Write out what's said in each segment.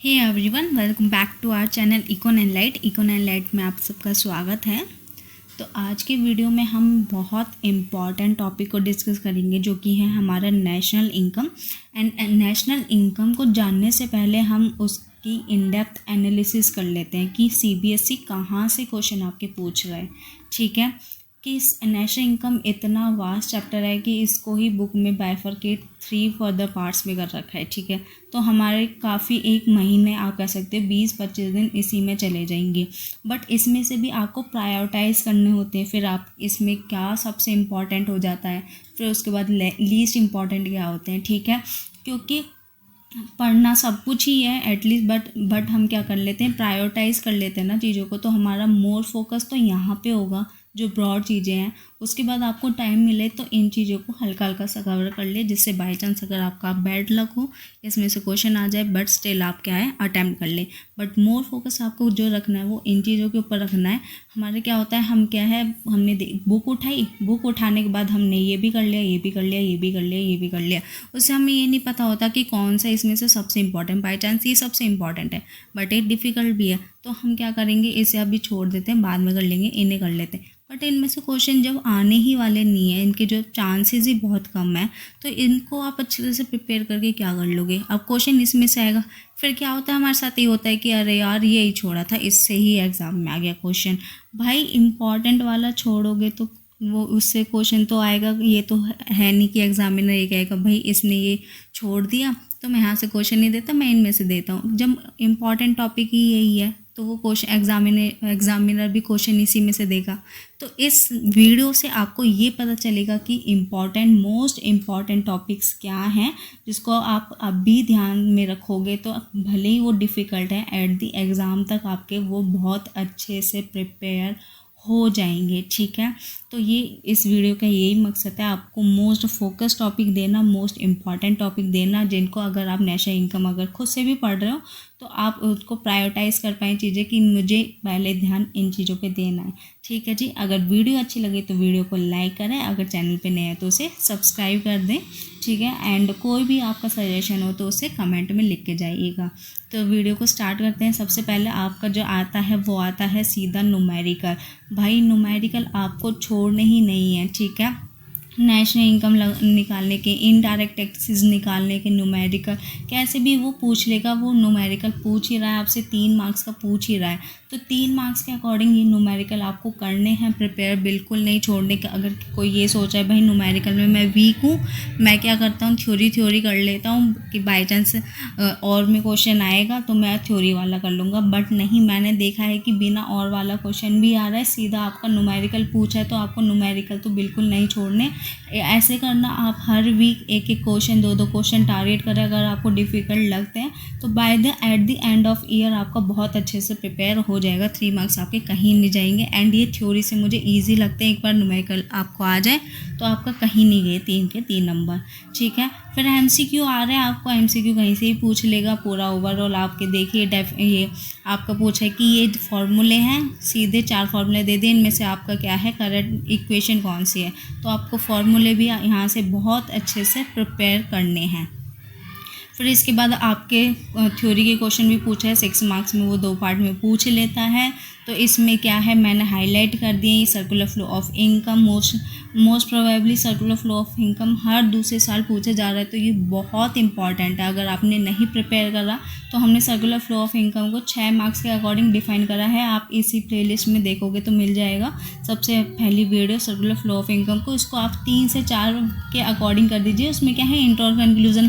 Hey everyone, welcome back to our channel Econ and Light में आप सबका स्वागत है। तो आज के वीडियो में हम बहुत इम्पॉर्टेंट टॉपिक को डिस्कस करेंगे जो कि है हमारा national income. And national income को जानने से पहले हम उसकी इन डेप्थ एनालिसिस कर लेते हैं कि सीबीएसई कहाँ से क्वेश्चन आपके पूछ रहा है। ठीक है कि इस नेशनल इनकम इतना वास्ट चैप्टर है कि इसको ही बुक में बाइफरकेट 3 फर्दर पार्ट्स में कर रखा है। ठीक है, तो हमारे काफ़ी एक महीने आप कह सकते हैं 20-25 दिन इसी में चले जाएंगे। बट इसमें से भी आपको प्रायोरिटाइज करने होते हैं। फिर आप इसमें क्या सबसे इम्पॉर्टेंट हो जाता है, फिर उसके बाद लीस्ट इम्पॉर्टेंट क्या होते हैं। ठीक है, क्योंकि पढ़ना सब कुछ ही है एटलीस्ट, बट हम क्या कर लेते हैं, प्रायोरिटाइज कर लेते हैं ना चीज़ों को। तो हमारा मोर फोकस तो यहाँ पे होगा जो ब्रॉड चीज़ें हैं। उसके बाद आपको टाइम मिले तो इन चीज़ों को हल्का हल्का सा कवर कर ले, जिससे बाई चांस अगर आपका बैड लक हो इसमें से क्वेश्चन आ जाए, बट स्टिल आप क्या है अटैम्प्ट कर ले। बट मोर फोकस आपको जो रखना है वो इन चीज़ों के ऊपर रखना है। हमारे क्या होता है, हम क्या है, हमने बुक उठाई, बुक उठाने के बाद हमने ये भी कर लिया, ये भी कर लिया, ये भी कर लिया, ये भी कर लिया। उससे हमें ये नहीं पता होता कि कौन सा इसमें से सबसे इंपॉर्टेंट। बाई चांस ये सबसे इंपॉर्टेंट है बट ये डिफ़िकल्ट भी है, तो हम क्या करेंगे, इसे अभी छोड़ देते हैं, बाद में कर लेंगे, इन्हें कर लेते हैं। बट इनमें से क्वेश्चन जब आने ही वाले नहीं है, इनके जो चांसेस ही बहुत कम है, तो इनको आप अच्छी तरह से प्रिपेयर करके क्या कर लोगे। अब क्वेश्चन इसमें से आएगा, फिर क्या होता है हमारे साथ ये होता है कि अरे यार ये ही छोड़ा था, इससे ही एग्ज़ाम में आ गया क्वेश्चन। भाई इम्पॉर्टेंट वाला छोड़ोगे तो वो उससे क्वेश्चन तो आएगा। ये तो है नहीं कि एग्जामिनर ये कहेगा भाई इसने ये छोड़ दिया तो मैं यहाँ से क्वेश्चन नहीं देता, मैं इनमें से देता हूँ। जब इम्पॉर्टेंट टॉपिक ही यही है तो वो क्वेश्चन एग्जामिनर भी क्वेश्चन इसी में से देगा। तो इस वीडियो से आपको ये पता चलेगा कि मोस्ट इम्पॉर्टेंट टॉपिक्स क्या हैं, जिसको आप अभी ध्यान में रखोगे तो भले ही वो डिफ़िकल्ट है, एट द एग्ज़ाम तक आपके वो बहुत अच्छे से प्रिपेयर हो जाएंगे। ठीक है, तो ये इस वीडियो का यही मकसद है, आपको मोस्ट फोकस टॉपिक देना, मोस्ट इम्पॉर्टेंट टॉपिक देना, जिनको अगर आप नेशनल इनकम अगर खुद से भी पढ़ रहे हो तो आप उसको प्रायोरिटाइज़ कर पाएँ चीज़ें कि मुझे पहले ध्यान इन चीज़ों पे देना है। ठीक है जी, अगर वीडियो अच्छी लगे तो वीडियो को लाइक करें, अगर चैनल पे नए हैं तो उसे सब्सक्राइब कर दें। ठीक है, एंड कोई भी आपका सजेशन हो तो उसे कमेंट में लिख के जाइएगा। तो वीडियो को स्टार्ट करते हैं। सबसे पहले आपका जो आता है वो आता है सीधा न्यूमेरिकल। भाई न्यूमेरिकल आपको छोड़ने ही नहीं है। ठीक है, नेशनल इनकम निकालने के, इनडायरेक्ट टैक्सेस निकालने के न्यूमेरिकल कैसे भी वो पूछ लेगा। वो न्यूमेरिकल पूछ ही रहा है आपसे, 3 मार्क्स का पूछ ही रहा है, तो 3 मार्क्स के अकॉर्डिंग ये न्यूमेरिकल आपको करने हैं प्रिपेयर, बिल्कुल नहीं छोड़ने का। अगर कोई ये सोचा है भाई न्यूमेरिकल में मैं वीक हूँ, मैं क्या करता हूँ थ्योरी कर लेता हूँ कि बाई चांस और में क्वेश्चन आएगा तो मैं थ्योरी वाला कर लूँगा, बट नहीं, मैंने देखा है कि बिना और वाला क्वेश्चन भी आ रहा है, सीधा आपका न्यूमेरिकल पूछा है तो आपको न्यूमेरिकल तो बिल्कुल नहीं छोड़ने। ऐसे करना, आप हर वीक एक एक क्वेश्चन, 2-2 क्वेश्चन टारगेट करें। अगर आपको डिफ़िकल्ट लगते हैं तो at the end of year आपका बहुत अच्छे से प्रिपेयर हो जाएगा। 3 मार्क्स आपके कहीं नहीं जाएंगे। एंड ये थ्योरी से मुझे ईजी लगते हैं, एक बार न्यूमेरिकल आपको आ जाए तो आपका कहीं नहीं गए 3 के 3 नंबर। ठीक है, फिर एमसीक्यू आ रहा है, आपको एमसीक्यू कहीं से ही पूछ लेगा। पूरा ओवरऑल आपके देखिए, ये आपका पूछा है कि ये फॉर्मूले हैं, सीधे 4 फार्मूले दे दें, इनमें से आपका क्या है करंट इक्वेशन कौन सी है, तो आपको फार्मूले भी यहाँ से बहुत अच्छे से प्रिपेयर करने हैं। फिर इसके बाद आपके थ्योरी के क्वेश्चन भी पूछा है 6 मार्क्स में, वो 2 पार्ट में पूछ लेता है। तो इसमें क्या है, मैंने हाईलाइट कर दिए, circular flow of income, most probably circular flow of income हर दूसरे साल पूछा जा रहा है, तो ये बहुत इंपॉर्टेंट है। अगर आपने नहीं प्रिपेयर करा तो हमने सर्कुलर फ्लो ऑफ इनकम को 6 मार्क्स के अकॉर्डिंग डिफाइन करा है, आप इसी प्लेलिस्ट में देखोगे तो मिल जाएगा। सबसे पहली video circular flow of income को, इसको आप 3 से 4 के अकॉर्डिंग कर दीजिए। उसमें क्या है, इंट्रो और कंक्लूजन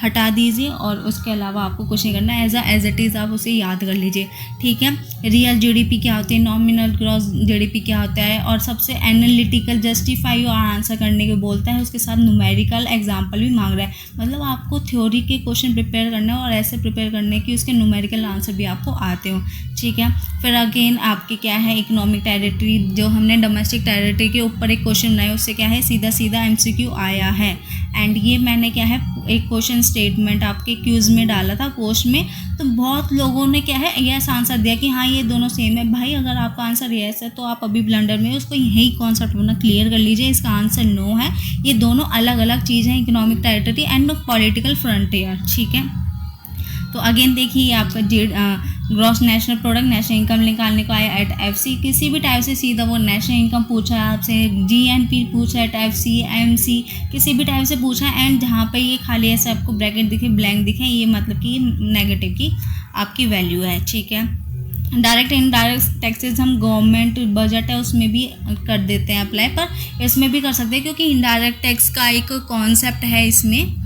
हटा दीजिए और उसके अलावा आपको कुछ नहीं करना है, एज इट इज़ आप उसे याद कर लीजिए। ठीक है, रियल जीडीपी क्या होती है, नॉमिनल ग्रॉस जीडीपी क्या होता है, और सबसे एनालिटिकल जस्टिफाई और आंसर करने के बोलता है, उसके साथ न्यूमेरिकल एग्जाम्पल भी मांग रहा है। मतलब आपको थ्योरी के क्वेश्चन प्रिपेयर करना है और ऐसे प्रिपेयर करने की उसके न्यूमेरिकल आंसर भी आपको आते हो। ठीक है, फिर अगेन आपके क्या है, इकोनॉमिक टेरिटरी, जो हमने डोमेस्टिक टेरिटरी के ऊपर एक क्वेश्चन बनाया, उससे क्या है सीधा एमसीक्यू आया है। एंड ये मैंने क्या है एक क्वेश्चन स्टेटमेंट आपके क्यूज़ में डाला था पोस्ट में, तो बहुत लोगों ने क्या है यस आंसर दिया कि हाँ ये दोनों सेम है। भाई अगर आपका आंसर यस है तो आप अभी ब्लंडर में उसको यही कॉन्सेप्ट अपना क्लियर कर लीजिए, इसका आंसर नो है। ये दोनों अलग अलग चीज़ हैं, economic territory and political frontier. ठीक है, तो अगेन देखिए आपका gross national product, national income निकालने को आया एट एफसी। किसी भी टाइप से सीधा वो नेशनल इनकम पूछा है आपसे, जीएनपी पूछा है एट एफसी, एमसी, किसी भी टाइप से पूछा है। एंड जहाँ पे ये खाली ऐसे आपको ब्रैकेट दिखे, ब्लैंक दिखे, ये मतलब कि नेगेटिव की आपकी वैल्यू है, ठीक है। डायरेक्ट इनडायरेक्ट टैक्सेस हम गवर्नमेंट बजट है उसमें भी कर देते हैं अप्लाई, पर इसमें भी कर सकते हैं क्योंकि इनडायरेक्ट टैक्स का एक कॉन्सेप्ट है इसमें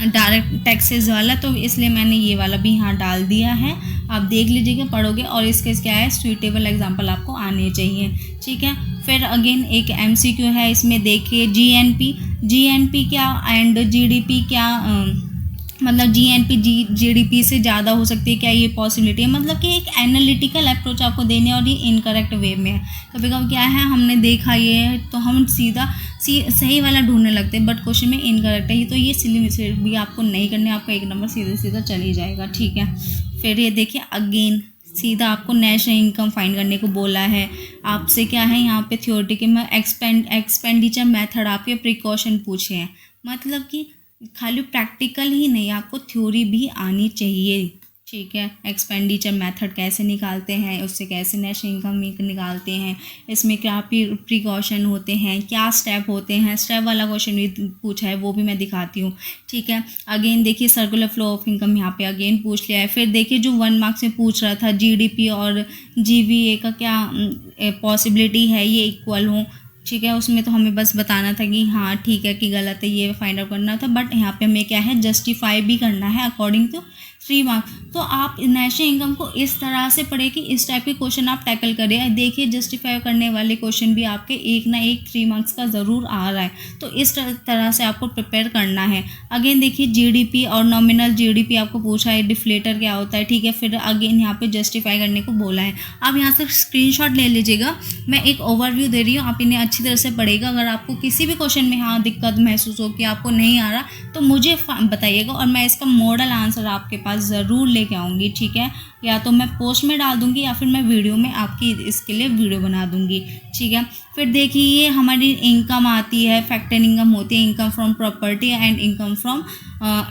डायरेक्ट टैक्सेस वाला, तो इसलिए मैंने ये वाला भी यहाँ डाल दिया है। आप देख लीजिएगा, पढ़ोगे और इसके क्या है सूटेबल एग्जांपल आपको आने चाहिए, ठीक है। फिर अगेन एक एमसीक्यू है, इसमें देखिए जीएनपी क्या एंड जीडीपी क्या, मतलब जीएनपी जीडीपी से ज़्यादा हो सकती है क्या, ये पॉसिबिलिटी है। मतलब कि एक एनालिटिकल अप्रोच आपको देनी है और ये इनकरेक्ट वे में है। कभी कभी क्या है हमने देखा ये तो हम सीधा सही वाला ढूंढने लगते हैं, बट क्वेश्चन में इनकरेक्ट है, तो ये सिली मिस्टेक भी आपको नहीं करनी, आपका एक नंबर सीधा चली जाएगा, ठीक है। फिर ये देखिए अगेन सीधा आपको नेशनल इनकम फाइंड करने को बोला है आपसे। क्या है यहाँ पे थ्योरेटिकल में एक्सपेंडिचर मेथड आपके प्रिकॉशन पूछे हैं, मतलब कि खाली प्रैक्टिकल ही नहीं, आपको थ्योरी भी आनी चाहिए, ठीक है। एक्सपेंडिचर मेथड कैसे निकालते हैं, उससे कैसे नेशनल इनकम निकालते हैं, इसमें क्या प्रिकॉशन होते हैं, क्या स्टेप होते हैं, स्टेप वाला क्वेश्चन भी पूछा है, वो भी मैं दिखाती हूँ, ठीक है। अगेन देखिए सर्कुलर फ्लो ऑफ इनकम यहाँ पे अगेन पूछ लिया है। फिर देखिए जो 1 मार्क्स में पूछ रहा था जीडीपी और जीवीए का क्या पॉसिबिलिटी है ये इक्वल हो, ठीक है। उसमें तो हमें बस बताना था कि हाँ ठीक है कि गलत है, ये फाइंड आउट करना था, बट यहाँ पे हमें क्या है जस्टिफाई भी करना है अकॉर्डिंग टू 3 मार्क्स। तो आप नेशनल इनकम को इस तरह से पढ़े कि इस टाइप के क्वेश्चन आप टैकल करें। देखिए जस्टिफाई करने वाले क्वेश्चन भी आपके एक ना एक 3 मार्क्स का ज़रूर आ रहा है, तो इस तरह से आपको प्रिपेयर करना है। अगेन देखिए जीडीपी और नॉमिनल जीडीपी आपको पूछा है, डिफ्लेटर क्या होता है, ठीक है। फिर अगेन यहाँ पे जस्टिफाई करने को बोला है। आप यहाँ से स्क्रीनशॉट ले लीजिएगा, मैं एक ओवरव्यू दे रही हूँ, आप इन्हें अच्छी तरह से पढ़ेगा। अगर आपको किसी भी क्वेश्चन में हाँ दिक्कत महसूस हो कि आपको नहीं आ रहा तो मुझे बताइएगा और मैं इसका मॉडल आंसर आपके पास ज़रूर लेके आऊँगी, ठीक है। या तो मैं पोस्ट में डाल दूँगी या फिर मैं वीडियो में आपकी इसके लिए वीडियो बना दूँगी, ठीक है। फिर देखिए ये हमारी इनकम आती है, फैक्टर इनकम होती है, income from property and income from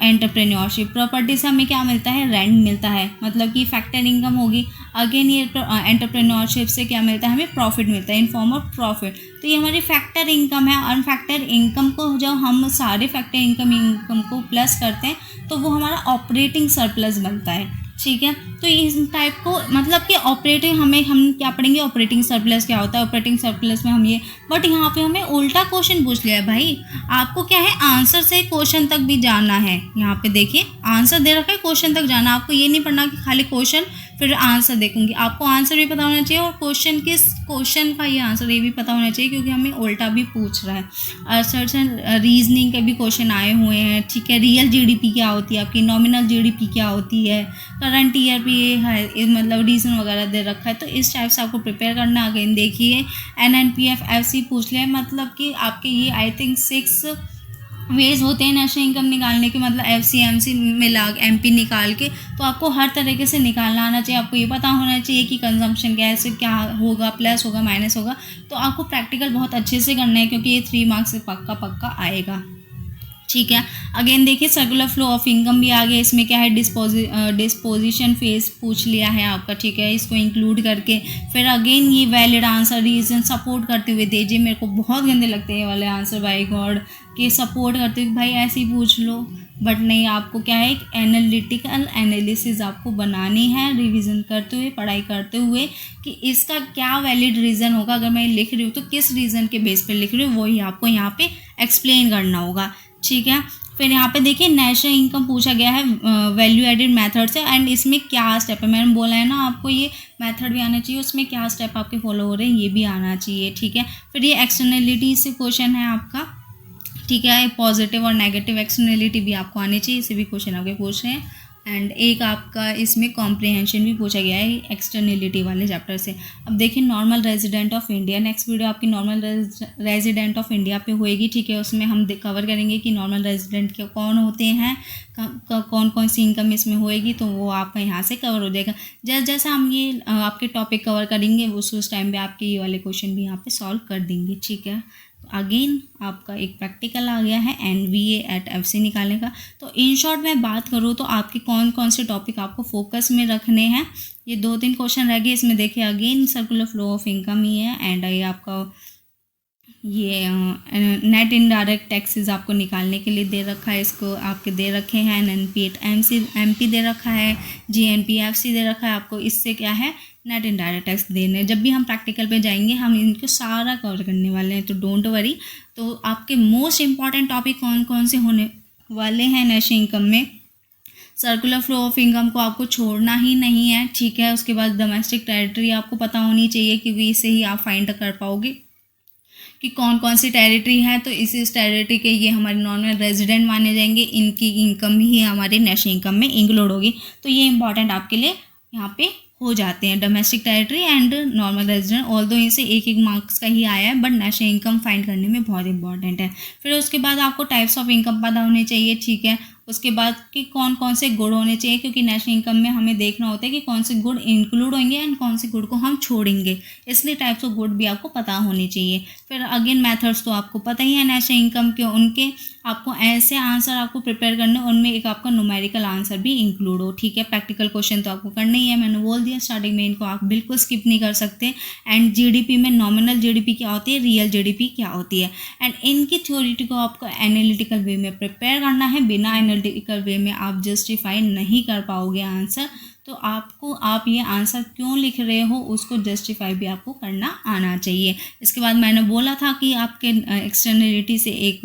entrepreneurship. Property से हमें क्या मिलता है, रेंट मिलता है, मतलब कि फैक्टर इनकम होगी। अगेन ये एंटरप्रेन्योरशिप से क्या मिलता है, हमें प्रॉफिट मिलता है इन फॉर्म ऑफ प्रॉफिट। तो ये हमारी फैक्टर इनकम है, और फैक्टर इनकम को जब हम सारे फैक्टर इनकम को प्लस करते हैं तो वो हमारा ऑपरेटिंग सरप्लस बनता है, ठीक है। तो इस टाइप को मतलब कि ऑपरेटिंग हम क्या पढ़ेंगे, ऑपरेटिंग सरप्लस क्या होता है, ऑपरेटिंग सरप्लस में हम ये, बट यहाँ पे हमें उल्टा क्वेश्चन पूछ लिया है भाई। आपको क्या है आंसर से क्वेश्चन तक भी जाना है। यहाँ पे देखिए आंसर दे रखा है, क्वेश्चन तक जाना। आपको ये नहीं पढ़ना कि खाली क्वेश्चन फिर आंसर देखूंगी, आपको आंसर भी पता होना चाहिए और क्वेश्चन का ये आंसर ये भी पता होना चाहिए, क्योंकि हमें उल्टा भी पूछ रहा है। सर्चन रीजनिंग के भी क्वेश्चन आए हुए हैं, ठीक है। रियल जीडीपी क्या होती है आपकी, नॉमिनल जीडीपी क्या होती है, करंट ईयर भी ये है, मतलब रीजन वगैरह दे रखा है। तो इस टाइप से आपको प्रिपेयर करना। अगेन देखिए एनएनपीएफ एफसी पूछ लिया है, मतलब कि आपके ये आई थिंक 6 वेज होते हैं नेशनल इनकम निकालने के, मतलब एफसी एमसी मिला एमपी निकाल के। तो आपको हर तरीके से निकालना आना चाहिए, आपको ये पता होना चाहिए कि कंजम्पशन कैसे क्या होगा, प्लस होगा माइनस होगा। तो आपको प्रैक्टिकल बहुत अच्छे से करना है, क्योंकि ये 3 मार्क्स से पक्का आएगा, ठीक है। अगेन देखिए सर्कुलर फ्लो ऑफ इनकम भी आ गया। इसमें क्या है डिस्पोजिशन फेज पूछ लिया है आपका, ठीक है, इसको इंक्लूड करके। फिर अगेन ये वैलिड आंसर रीजन सपोर्ट करते हुए दीजिए। मेरे को बहुत गंदे लगते हैं ये वाले आंसर, बाय गॉड, कि सपोर्ट करते हुए भाई ऐसे ही पूछ लो, बट नहीं, आपको क्या है एक एनालिटिकल एनालिसिस आपको बनानी है, रिवीजन करते हुए, पढ़ाई करते हुए कि इसका क्या वैलिड रीज़न होगा। अगर मैं लिख रही हूँ तो किस रीज़न के बेस पे लिख रही हूँ, वही आपको यहाँ पे एक्सप्लेन करना होगा, ठीक है। फिर यहाँ पे देखिए नेशनल इनकम पूछा गया है वैल्यू एडेड मेथड से, एंड इसमें क्या स्टेप है, मैंने बोला है ना आपको ये मेथड भी आना चाहिए, उसमें क्या स्टेप आपके फॉलो हो रहे हैं ये भी आना चाहिए, ठीक है। फिर ये एक्सटर्नलिटी से क्वेश्चन है आपका, ठीक है, पॉजिटिव और नेगेटिव एक्सटर्नलिटी भी आपको आनी चाहिए, इसे भी क्वेश्चन आपके पूछ रहे हैं। एंड एक आपका इसमें कॉम्प्रिहेंशन भी पूछा गया है एक्सटर्नलिटी वाले चैप्टर से। अब देखिए normal resident of India, next video आपकी नॉर्मल रेजिडेंट ऑफ इंडिया पे होएगी, ठीक है। उसमें हम कवर करेंगे कि नॉर्मल रेजिडेंट के कौन होते हैं, कौन कौन सी इनकम इसमें होएगी, तो वो आपका यहाँ से कवर हो जाएगा। जैसे जैसे हम ये आपके टॉपिक कवर करेंगे उस टाइम पे आपके ये वाले क्वेश्चन भी यहाँ पे सॉल्व कर देंगे, ठीक है। अगेन आपका एक प्रैक्टिकल आ गया है NVA at FC निकालने का। तो इन शॉर्ट मैं बात करूँ तो आपके कौन कौन से टॉपिक आपको फोकस में रखने हैं, ये 2-3 क्वेश्चन रह गए। इसमें देखिए again circular flow of income ही है एंड ये आपका ये नेट इनडायरेक्ट टैक्सेस आपको निकालने के लिए दे रखा है, इसको आपके दे रखे हैं NNP MP दे रखा है, GNP FC दे रखा है आपको। इससे क्या है, नेट इनडायरेक्ट टैक्स देने। जब भी हम प्रैक्टिकल पे जाएंगे हम इनको सारा कवर करने वाले हैं, तो डोंट वरी। तो आपके मोस्ट इंपॉर्टेंट टॉपिक कौन कौन से होने वाले हैं नेशनल इनकम में, सर्कुलर फ्लो ऑफ इनकम को आपको छोड़ना ही नहीं है, ठीक है। उसके बाद डोमेस्टिक टेरिटरी आपको पता होनी चाहिए, क्योंकि इससे ही आप फाइंड कर पाओगे कि कौन कौन सी टेरिटरी है। तो इस टेरिटरी के ये हमारे नॉर्मल रेजिडेंट माने जाएंगे, इनकी इनकम ही हमारे नेशनल इनकम में इंक्लूड होगी। तो ये इंपॉर्टेंट आपके लिए यहाँ पे हो जाते हैं, domestic territory and normal resident. Although इनसे एक मार्क्स का ही आया है, बट नेशनल इनकम फाइंड करने में बहुत इंपॉर्टेंट है। फिर उसके बाद आपको टाइप्स ऑफ इनकम पता होने चाहिए, ठीक है। उसके बाद कि कौन कौन से गुड होने चाहिए, क्योंकि नेशनल इनकम में हमें देखना होता है कि कौन से गुड इंक्लूड होंगे एंड कौन से गुड को हम छोड़ेंगे, इसलिए टाइप्स ऑफ गुड भी आपको पता होने चाहिए। फिर अगेन मेथड्स तो आपको पता ही है नेशनल इनकम के, उनके आपको ऐसे आंसर आपको प्रिपेयर करने, उनमें एक आपका न्यूमेरिकल आंसर भी इंक्लूड हो, ठीक है। प्रैक्टिकल क्वेश्चन तो आपको करना ही है, मैंने बोल दिया स्टार्टिंग में, इनको आप बिल्कुल स्किप नहीं कर सकते। एंड GDP में नॉमिनल GDP क्या होती है, रियल GDP क्या होती है, एंड इनकी थ्योरी को आपको एनालिटिकल वे में प्रिपेयर करना है। बिना एनालिटिकल वे में आप जस्टिफाई नहीं कर पाओगे आंसर। तो आपको आप ये आंसर क्यों लिख रहे हो उसको जस्टिफाई भी आपको करना आना चाहिए। इसके बाद मैंने बोला था कि आपके एक्सटर्नलिटी से एक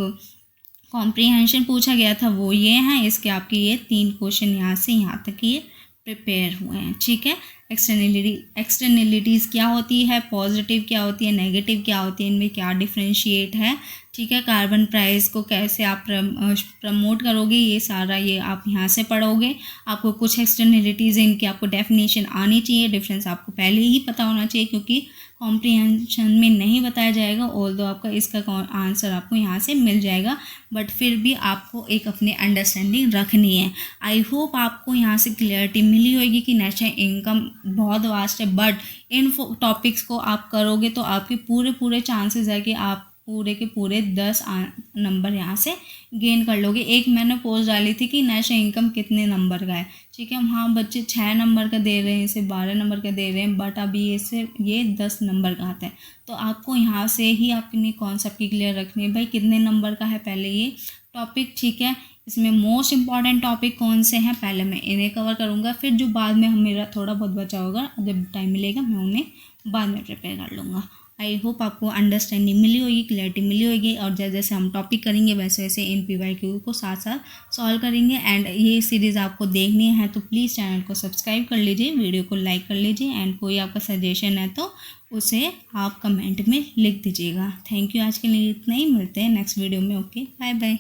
कॉम्प्रीहेंशन पूछा गया था, वो ये हैं। इसके आपके ये 3 क्वेश्चन यहाँ से यहाँ तक ये प्रिपेयर हुए हैं, ठीक है। एक्सटर्नलिटीज़ क्या होती है, पॉजिटिव क्या होती है, नेगेटिव क्या होती है, इनमें क्या डिफ्रेंशिएट है, ठीक है। कार्बन प्राइस को कैसे आप प्रमोट करोगे, ये सारा ये आप यहाँ से पढ़ोगे। आपको कुछ एक्सटर्नलिटीज़ इनकी आपको डेफिनेशन आनी चाहिए, डिफरेंस आपको पहले ही पता होना चाहिए, क्योंकि कॉम्प्रीहेंशन में नहीं बताया जाएगा। ऑल्दो आपका इसका आंसर आपको यहाँ से मिल जाएगा, बट फिर भी आपको एक अपनी अंडरस्टैंडिंग रखनी है। आई होप आपको यहाँ से क्लियरिटी मिली होगी कि नेशनल इनकम बहुत वास्ट है, बट इन टॉपिक्स को आप करोगे तो आपके पूरे चांसेस है कि आप पूरे के पूरे 10 नंबर यहाँ से गेन कर लोगे। एक मैंने पोस्ट डाली थी कि नेशनल इनकम कितने नंबर का है, ठीक है। हाँ बच्चे 6 नंबर का दे रहे हैं, इसे 12 नंबर का दे रहे हैं, बट अभी ये 10 नंबर का आता है। तो आपको यहाँ से ही अपनी कॉन्सेप्ट की क्लियर रखनी है, भाई कितने नंबर का है पहले ये टॉपिक, ठीक है। इसमें मोस्ट इंपॉर्टेंट टॉपिक कौन से हैं, पहले मैं इन्हें कवर करूँगा, फिर जो बाद में मेरा थोड़ा बहुत बचा होगा, जब टाइम मिलेगा मैं उन्हें बाद में प्रिपेयर कर लूँगा। आई होप आपको अंडरस्टैंडिंग मिली होगी, क्लैरिटी मिली होगी, और जैसे जैसे हम टॉपिक करेंगे वैसे वैसे इन PYQ को साथ साथ सॉल्व करेंगे। एंड ये सीरीज़ आपको देखनी है तो प्लीज़ चैनल को सब्सक्राइब कर लीजिए, वीडियो को लाइक कर लीजिए, एंड कोई आपका सजेशन है तो उसे आप कमेंट में लिख दीजिएगा। थैंक यू, आज के लिए इतना ही, मिलते हैं नेक्स्ट वीडियो में। Okay, bye bye.